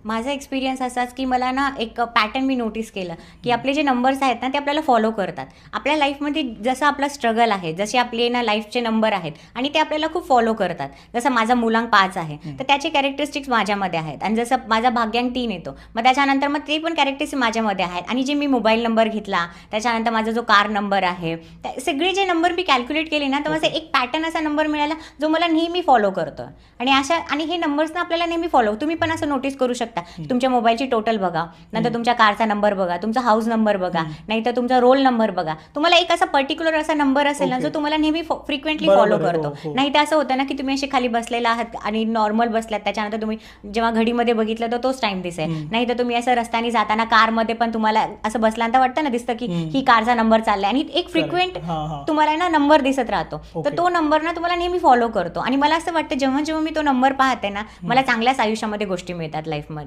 माझा एक्सपिरियन्स असाच की मला ना एक पॅटर्न मी नोटीस केलं की आपले जे नंबर्स आहेत ना ते आपल्याला फॉलो करतात. आपल्या लाईफमध्ये जसं आपलं स्ट्रगल आहे, जसे आपले ना लाईफचे नंबर आहेत आणि ते आपल्याला खूप फॉलो करतात. जसं माझा मुलांक 5 आहे तर त्याचे कॅरेक्टरिस्टिक्स माझ्यामध्ये आहेत आणि जसं माझा भाग्यांक 3 येतो मग त्याच्यानंतर मग ते पण कॅरेक्टरिस्टिक्स माझ्यामध्ये आहेत. आणि जे मी मोबाईल नंबर घेतला त्याच्यानंतर माझा जो कार नंबर आहे, सगळे जे नंबर मी कॅल्क्युलेट केले ना तर माझा एक पॅटर्न असा नंबर मिळाला जो मला नेहमी फॉलो करतो. आणि हे नंबर्स ना आपल्याला नेहमी फॉलो, तुम्ही पण असं नोटीस करू शकता. तुमच्या मोबाईलची टोटल बघा, नंतर तुमच्या कारचा नंबर बघा, तुमचा हाऊस नंबर बघा, नाहीतर तुमचा रोल नंबर बघा. तुम्हाला एक असा पर्टिक्युलर असा नंबर असेल ना जो तुम्हाला नेहमी फ्रिक्वेंटली फॉलो करतो. नाही तर असं होतं ना की तुम्ही असे खाली बसलेला आहात आणि नॉर्मल बसलात, त्याच्यानंतर तुम्ही जेव्हा घडीमध्ये बघितलं तर तोच टाइम दिसेल. नाही तर तुम्ही असं रस्त्याने जाताना कारमध्ये पण तुम्हाला असं बसल्यानंतर वाटतं ना, दिसतं की ही कारचा नंबर चाललाय आणि एक फ्रिक्वेंट तुम्हाला ना नंबर दिसत राहतो. तर तो नंबर ना तुम्हाला नेहमी फॉलो करतो. आणि मला असं वाटतं जेव्हा जेव्हा मी तो नंबर पाहते ना मला चांगल्याच आयुष्यामध्ये गोष्टी मिळतात लाईफमध्ये.